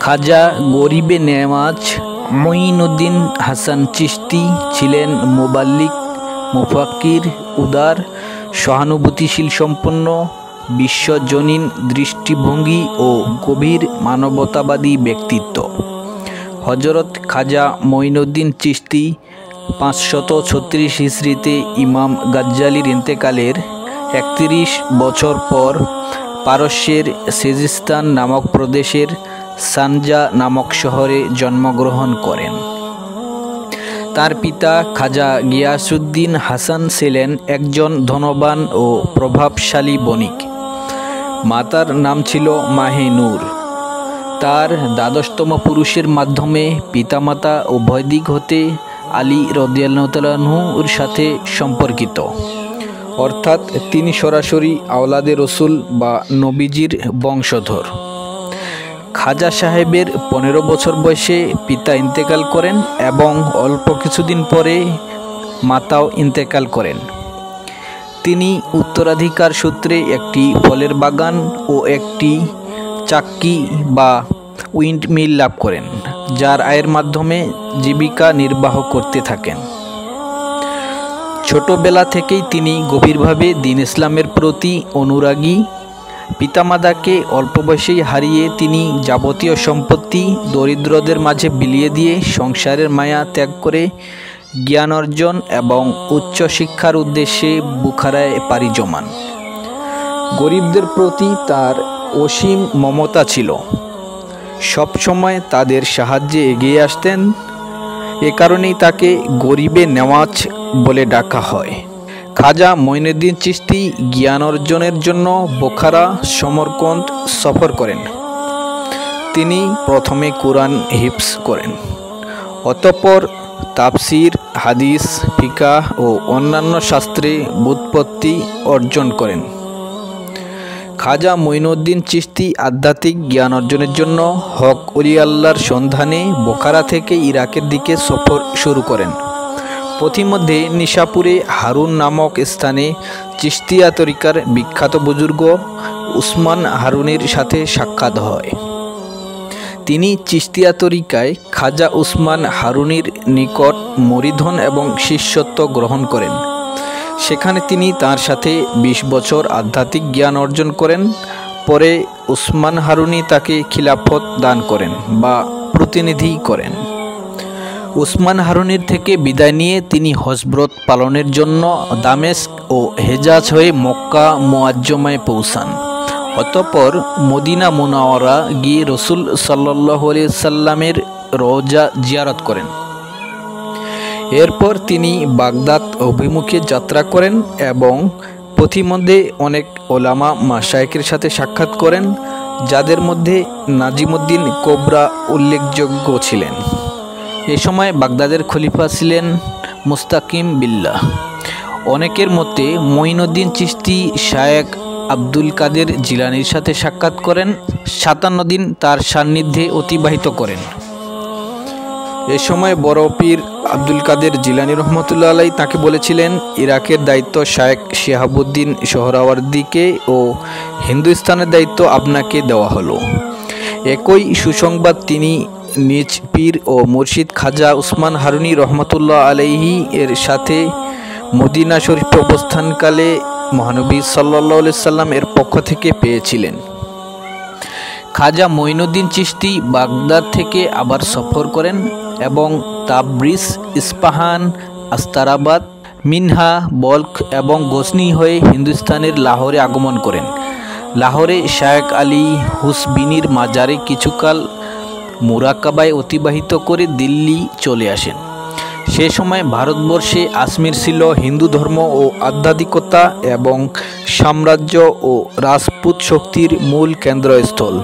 খাজা গরিবে নেওয়াজ মঈনুদ্দিন হাসান চিশতি ছিলেন মুবাল্লিগ, মুফাক্কির, উদার, সহানুভূতিশীল সম্পন্ন, বিশ্বজনীন দৃষ্টিভঙ্গি ও গভীর মানবতাবাদী ব্যক্তিত্ব। হযরত খাজা মঈনুদ্দিন চিশতি 536 হিজরিতে ইমাম গাজ্জালির ইন্তেকালের 31 বছর পর পারস্যের সিজিস্তান নামক প্রদেশের সানজা নামক শহরে জন্মগ্রহণ করেন। তার পিতা খাজা গিয়াসউদ্দিন হাসান ছিলেন একজন ধনবান ও প্রভাবশালী বণিক। মাতার নাম ছিল মাহে নূর। তার দ্বাদশতম পুরুষের মাধ্যমে পিতামাতা উভয় দিক হতে আলী রাদিয়াল্লাহু তাআলা আনহুর সাথে সম্পর্কিত, অর্থাৎ তিনি সরাসরি আওলাদে রসুল বা নবীজির বংশধর। খাজা সাহেবের 15 বছর বয়সে পিতা ইন্তেকাল করেন এবং অল্প কিছুদিন পরে মাতাও ইন্তেকাল করেন। তিনি উত্তরাধিকার সূত্রে একটি ফলের বাগান ও একটি চাক্কি বা উইন্ড মিল লাভ করেন, যার আয়ের মাধ্যমে জীবিকা নির্বাহ করতে থাকেন। ছোটবেলা থেকেই তিনি গভীরভাবে দ্বীন ইসলামের প্রতি অনুরাগী। পিতামাতাকে অল্প বয়সেই হারিয়ে তিনি যাবতীয় সম্পত্তি দরিদ্রদের মাঝে বিলিয়ে দিয়ে সংসারের মায়া ত্যাগ করে জ্ঞান অর্জন এবং উচ্চশিক্ষার উদ্দেশ্যে বুখারায় পাড়ি জমান। গরিবদের প্রতি তার অসীম মমতা ছিল, সবসময় তাদের সাহায্যে এগিয়ে আসতেন। এ কারণেই তাকে গরিবে নেওয়াজ বলে ডাকা হয়। খাজা মঈনুদ্দিন চিশতি জ্ঞান অর্জনের জন্য বোখারা, সমরকন্দ সফর করেন। তিনি প্রথমে কুরআন হিফজ করেন, অতঃপর তাফসির, হাদিস, ফিকাহ ও অন্যান্য শাস্ত্রে ব্যুৎপত্তি অর্জন করেন। খাজা মঈনুদ্দিন চিশতি আধ্যাত্মিক জ্ঞান অর্জনের জন্য হক ওলি আল্লাহর সন্ধানে বোখারা থেকে ইরাকের দিকে সফর শুরু করেন। পথিমধ্যে নিশাপুরে হারুন নামক স্থানে চিশতিয়া তরিকার বিখ্যাত বুজুর্গ উসমান হারুনির সাথে সাক্ষাৎ হয়। তিনি চিশতিয়া তরিকায় খাজা উসমান হারুনির নিকট মুরিদ হন এবং শিষ্যত্ব গ্রহণ করেন। সেখানে তিনি তার সাথে 20 বছর আধ্যাত্মিক জ্ঞান অর্জন করেন। পরে উসমান হারুনি তাকে খিলাফত দান করেন বা প্রতিনিধি করেন। উসমান হারুনির থেকে বিদায় নিয়ে তিনি হজব্রত পালনের জন্য দামেস্ক ও হেজাজ হয়ে মক্কা মুআজ্জমায় পৌঁছান। অতঃপর মদিনা মুনাওয়ারা গিয়ে রসুল সাল্লাল্লাহু আলাইহি সাল্লামের রওজা জিয়ারত করেন। এরপর তিনি বাগদাদ অভিমুখে যাত্রা করেন এবং পথিমধ্যে অনেক ওলামা মাশায়েখের সাথে সাক্ষাৎ করেন, যাদের মধ্যে নাজিমুদ্দিন কোবরা উল্লেখযোগ্য ছিলেন। এ সময় বাগদাদের খলিফা ছিলেন মুস্তাকিম বিল্লাহ। অনেকের মতে মঈনুদ্দিন চিশতি শায়েখ আব্দুল কাদের জিলানীর সাথে সাক্ষাৎ করেন, 57 দিন তার সান্নিধ্যে অতিবাহিত করেন। এ সময় বড় পীর আব্দুল কাদের জিলানী রহমতুল্লাহ আলাইহি তাকে বলেছিলেন, ইরাকের দায়িত্ব শায়েখ শিহাবুদ্দিন সোহরাওয়ার্দীকে ও হিন্দুস্তানের দায়িত্ব আপনাকে দেওয়া হলো। একই সুসংবাদ তিনি নিজ পীর ও মুর্শিদ খাজা উসমান হারুনি রহমতুল্লাহ আলাইহি এর সাথে মদিনা শরীফে অবস্থানকালে মহানবী সাল্লাল্লাহু আলাইহি সাল্লাম এর পক্ষ থেকে পেয়েছিলেন। খাজা মঈনুদ্দিন চিশতি বাগদাদ থেকে আবার সফর করেন এবং তাবরিজ, ইস্পাহান, আস্তারাবাদ, মিনহা, বলখ এবং গজনি হয়ে হিন্দুস্তানের লাহোরে আগমন করেন। লাহোরে শায়েখ আলী হুসবিনির মাজারে কিছুকাল মুরাকাবায় অতিবাহিত করে দিল্লি চলে আসেন। সে সময় ভারতবর্ষে আজমির ছিল হিন্দু ধর্ম ও আধ্যাত্মিকতা এবং সাম্রাজ্য ও রাজপুত শক্তির মূল কেন্দ্রস্থল।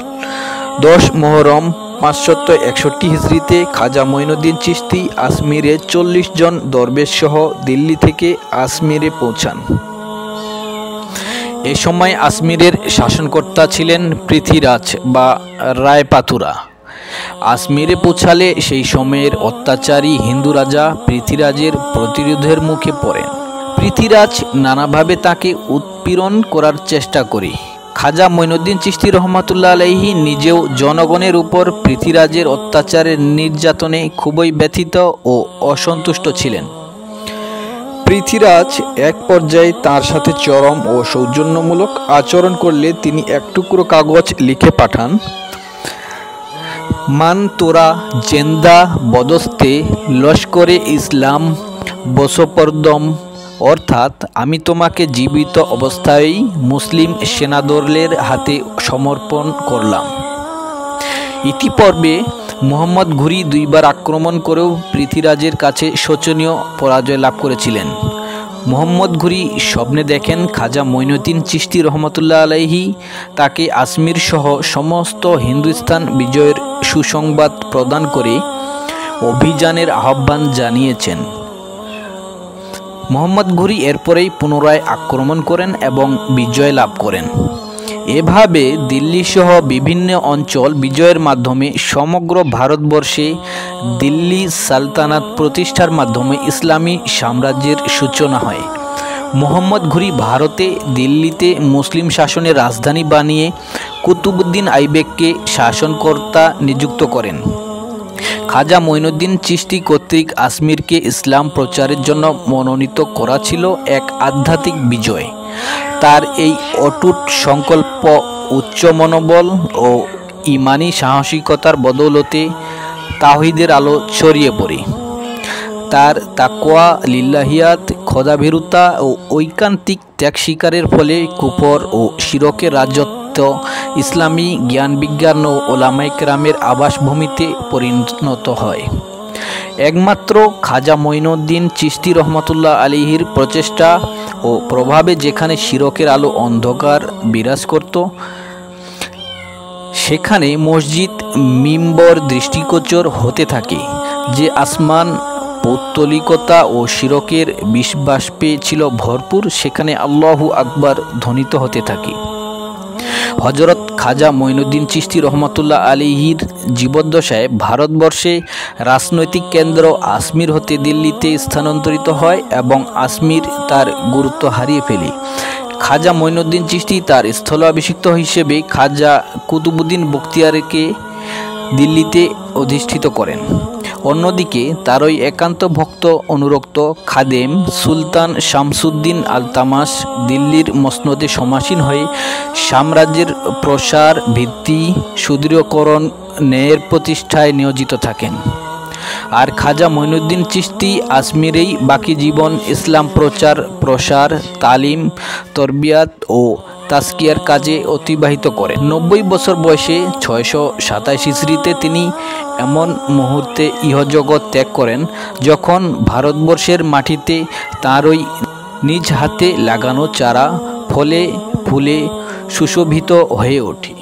10 মুহররম 561 হিজরিতে খাজা মঈনুদ্দিন চিশতি আজমিরে 40 জন দরবেশ সহ দিল্লি থেকে আজমিরে পৌঁছান। এ সময় আজমিরের শাসনকর্তা ছিলেন পৃথ্বীরাজ বা রায়পাথুরা। আজমিরে পৌঁছালে সেই সময়ের অত্যাচারী হিন্দু রাজা পৃথ্বীরাজের প্রতিরোধের মুখে পড়েন। পৃথ্বীরাজ নানাভাবে তাকে উৎপীড়ন করার চেষ্টা করে। খাজা মঈনুদ্দিন চিশতি রহমাতুল্লাহ আলাইহি নিজেও জনগণের উপর পৃথ্বীরাজের অত্যাচারের নির্যাতনে খুবই ব্যথিত ও অসন্তুষ্ট ছিলেন। পৃথ্বীরাজ এক পর্যায়ে তার সাথে চরম ও সৌজন্যমূলক আচরণ করলে তিনি এক টুকরো কাগজ লিখে পাঠান, মান তোরা জেন্দা বদস্তে লস্করে ইসলাম বসপর্দম, অর্থাৎ আমি তোমাকে জীবিত অবস্থায়ই মুসলিম সেনাদলের হাতে সমর্পণ করলাম। ইতিপূর্বে মুহাম্মদ ঘুরি দুইবার আক্রমণ করেও পৃথ্বীরাজের কাছে শোচনীয় পরাজয় লাভ করেছিলেন। মুহাম্মদ ঘুরি স্বপ্নে দেখেন খাজা মঈনুদ্দিন চিশতি রহমতুল্লাহ আলাইহি তাকে আজমির সহ সমস্ত হিন্দুস্তান বিজয়ের সুসংবাদ প্রদান করে অভিযানের আহ্বান জানিয়েছেন। মুহাম্মদ ঘুরি এরপরেই পুনরায় আক্রমণ করেন এবং বিজয় লাভ করেন। এভাবে দিল্লি সহ বিভিন্ন অঞ্চল বিজয়ের মাধ্যমে সমগ্র ভারতবর্ষে দিল্লি সালতানাত প্রতিষ্ঠার মাধ্যমে ইসলামী সাম্রাজ্যের সূচনা হয়। মুহাম্মদ ঘুরি ভারতে দিল্লিতে মুসলিম শাসনের রাজধানী বানিয়ে কুতুবউদ্দিন আইবেককে শাসনকর্তা নিযুক্ত করেন। খাজা মঈনুদ্দিন চিশতি কর্তৃক আজমিরকে ইসলাম প্রচারের জন্য মনোনীত করা ছিল এক আধ্যাত্মিক বিজয়। তার এই অটুট সংকল্প, উচ্চ মনোবল ও ইমানি সাহসিকতার বদৌলতে তাওহীদের আলো ছড়িয়ে পড়ে। তার তাকওয়া, লিল্লাহিয়াত, খোদাভীরুতা ও ঐকান্তিক ত্যাগ স্বীকারের ফলে কুফর ও শিরকের রাজত্ব ইসলামী জ্ঞান বিজ্ঞান ও ওলামায়ে কেরামের আবাসভূমিতে পরিণত হয়। একমাত্র খাজা মঈনুদ্দিন চিশতি রহমতুল্লাহ আলাইহির প্রচেষ্টা ও প্রভাবে যেখানে শিরকের আলো অন্ধকার বিরাজ করত, সেখানে মসজিদ মিম্বর দৃষ্টিগোচর হতে থাকে, যে আসমান পৌত্তলিকতা ও শিরকের বিষবাষ্পে ছিল ভরপুর, সেখানে আল্লাহু আকবার ধ্বনিত হতে থাকে। হযরত খাজা মঈনুদ্দিন চিশতি রহমতুল্লাহ আলাইহির জীবদ্দশায় ভারতবর্ষে রাজনৈতিক কেন্দ্র আজমির হতে দিল্লিতে স্থানান্তরিত হয় এবং আজমির তার গুরুত্ব হারিয়ে ফেলে। খাজা মঈনুদ্দিন চিশতি তার স্থলাভিষিক্ত হিসেবে খাজা কুতুবউদ্দিন বখতিয়ারকে দিল্লিতে অধিষ্ঠিত করেন। অন্যদিকে তারই একান্ত ভক্ত অনুরক্ত খাদেম সুলতান শামসুদ্দিন আলতামাশ দিল্লির মসনদে সমাসীন হয়ে সাম্রাজ্যের প্রসার, ভিত্তি সুদৃঢ়করণ, ন্যায়ের প্রতিষ্ঠায় নিয়োজিত থাকেন। আর খাজা মঈনুদ্দিন চিশতি আজমিরেই বাকি জীবন ইসলাম প্রচার, প্রসার, তালিম, তরবিয়াত ও তাজকিয়ার কাজে অতিবাহিত করেন। 90 বছর বয়সে 627 হিজরিতে তিনি এমন মুহূর্তে ইহজগৎ ত্যাগ করেন যখন ভারতবর্ষের মাটিতে তাঁরই নিজ হাতে লাগানো চারা ফলে ফুলে সুশোভিত হয়ে ওঠে।